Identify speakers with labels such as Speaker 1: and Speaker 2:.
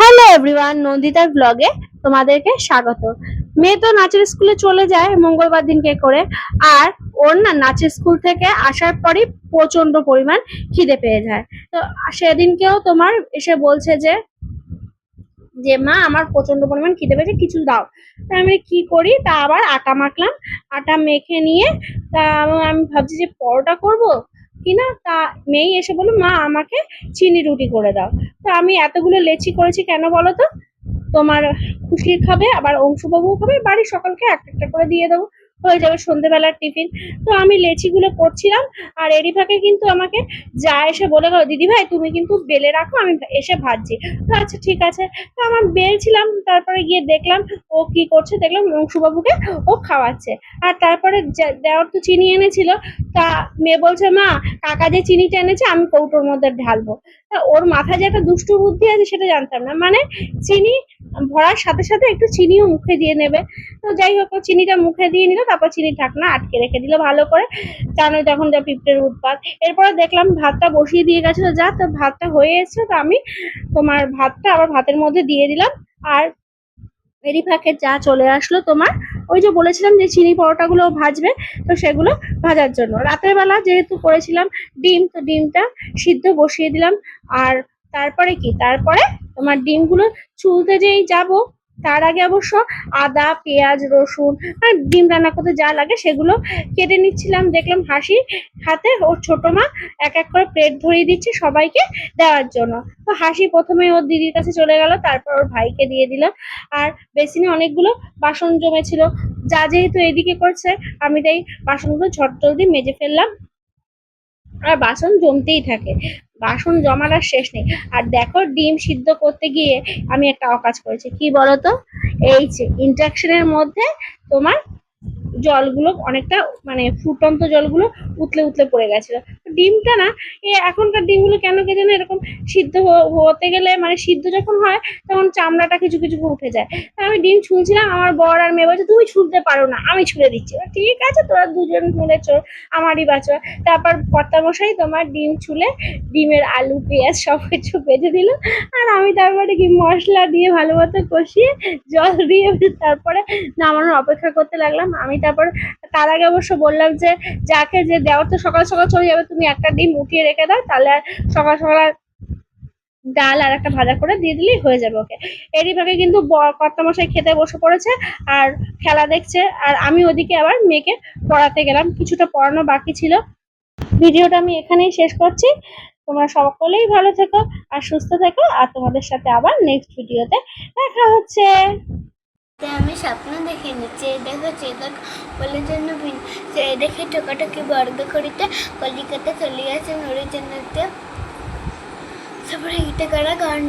Speaker 1: Hello everyone, নন্দিতার ব্লগে তোমাদেরকে স্বাগত। মেয়ে তো নাচের স্কুলে চলে যায় মঙ্গলবার দিনকে করে। আর ওর না নাচের স্কুল থেকে আসার পরই প্রচন্ড পরিমাণ খিদে পেয়ে যায়। তো সেদিনকেও তোমার এসে বলছে যে যে মা আমার প্রচন্ড পরিমাণ খিদে পেয়েছে, কিছু দাও। তা আমি কি করি, তা আবার আটা মাখলাম। আটা মেখে নিয়ে তা আমি ভাবছি যে পরোটা করব কিনা, তা মেয়ে এসে বললো মা আমাকে চিনি রুটি করে দাও। তো আমি এতগুলো লেচি করেছি কেন বলো তো, তোমার খুশির খাবে, আবার অংশুবাবু খাবে, বাড়ির সকলকে একটা একটা করে দিয়ে দেবো, হয়ে যাবে সন্ধ্যেবেলার টিফিন। তো আমি লেচিগুলো করছিলাম, আর এরই ফাঁকে কিন্তু আমাকে যা এসে বলে গেল, দিদি ভাই তুমি কিন্তু বেলে রাখো, আমি এসে ভাজছি। তো আচ্ছা ঠিক আছে। তো আমার বেলছিলাম, তারপরে গিয়ে দেখলাম ও কি করছে, দেখলাম অংশুবাবুকে ও খাওয়াচ্ছে। আর তারপরে দেওয়ার তো চিনি এনেছিল, তা মেয়ে বলছে মা কাকা যে চিনিটা এনেছে আমি কৌটোর মধ্যে ঢালবো। তা ওর মাথায় যে একটা দুষ্টু বুদ্ধি আছে সেটা জানতাম না, মানে চিনি ভরার সাথে সাথে একটু চিনিও মুখে দিয়ে নেবে। তো যাই হোক, চিনিটা মুখে দিয়ে নিল, তারপর চিনি ঢাকনা আটকে রেখে দিল ভালো করে। জানোই তখন যা পিঁপড়ের উৎপাত। এরপরে দেখলাম ভাতটা বসিয়ে দিয়ে গেছিল, যা তো ভাতটা হয়ে এসছে, তো আমি তোমার ভাতটা আবার ভাতের মধ্যে দিয়ে দিলাম। আর এরই ফাঁকে যা চলে আসলো তোমার, ওই যে বলেছিলাম যে চিনি পরোটাগুলো ভাজবে, তো সেগুলো ভাজার জন্য রাতের বেলা যেহেতু করেছিলাম ডিম, তো ডিমটা সিদ্ধ বসিয়ে দিলাম। আর তারপরে তোমার ডিমগুলো ছুলতে যেই যাব, তার আগে অবশ্য আদা পেঁয়াজ রসুন আর ডিম রান্না করতে যা লাগে সেগুলো কেটে নিচ্ছিলাম। দেখলাম হাসি হাতে ওর ছোট মা এক এক করে প্লেট ধরিয়ে দিচ্ছে সবাইকে দেওয়ার জন্য। তো হাসি প্রথমে ওর দিদির কাছে চলে গেল, তারপর ওর ভাইকে দিয়ে দিল। আর বেসিনে অনেকগুলো বাসন জমেছিল, যা যেহেতু এদিকে করছে আমি তাই বাসনগুলো ঝট জলদি মেজে ফেললাম। আর বাসন জমতেই থাকে, বাসন জমার আর শেষ নেই। আর দেখো ডিম সিদ্ধ করতে গিয়ে আমি একটা অকাজ করেছি, কি বলতো, এই যে ইন্ডাকশনের মধ্যে তোমার জলগুলো অনেকটা, মানে ফুটন্ত জলগুলো উতলে উতলে পড়ে গেছিল। ডিমটা না, এখনকার ডিমগুলো কেন কে যেন এরকম সিদ্ধ হতে গেলে, মানে সিদ্ধ যখন হয় তখন চামড়াটা কিছু কিছু উঠে যায়। আমি ডিম ছুলছিলাম, আমার বর আর মেয়ে বলছে তুমি ছুলতে পারো না, আমি ছুলে দিচ্ছি। ঠিক আছে তোরা দুজন মিলে চোর, আমারই বাঁচা। তারপর কর্তামশাই তোমার ডিম ছুলে ডিমের আলু পেঁয়াজ সব কিছু বেজে দিল। আর আমি তারপরে কি মশলা দিয়ে ভালো মতো কষিয়ে জল দিয়ে তারপরে নামানোর অপেক্ষা করতে লাগলাম। আমি তারপর তার আগে অবশ্য বললাম যে যাকে যে দেওয়ার তো সকাল সকাল চলে যাবে, তুমি একটা ডিম উঠিয়ে রেখে দাও, তাহলে আর সকাল সকাল ডাল আর একটা ভাজা করে দিয়ে দিলেই হয়ে যাবে ওকে। এরই ভাগে কিন্তু কর্তামশাই খেতে বসে পড়েছে আর খেলা দেখছে, আর আমি ওদিকে আবার মেয়েকে পড়াতে গেলাম, কিছুটা পড়ানো বাকি ছিল। ভিডিওটা আমি এখানেই শেষ করছি। তোমরা সকলেই ভালো থেকো আর সুস্থ থেকো, আর তোমাদের সাথে আবার নেক্সট ভিডিওতে দেখা হচ্ছে।
Speaker 2: আমি স্বপ্ন দেখে নিচ্ছি, দেখো চেতক বলে জন্য দেখে টোকাটাকে বর্গ করিতে কলিকাতা চলে গেছে নড়ে জন্য তারপরে এটা করা গান।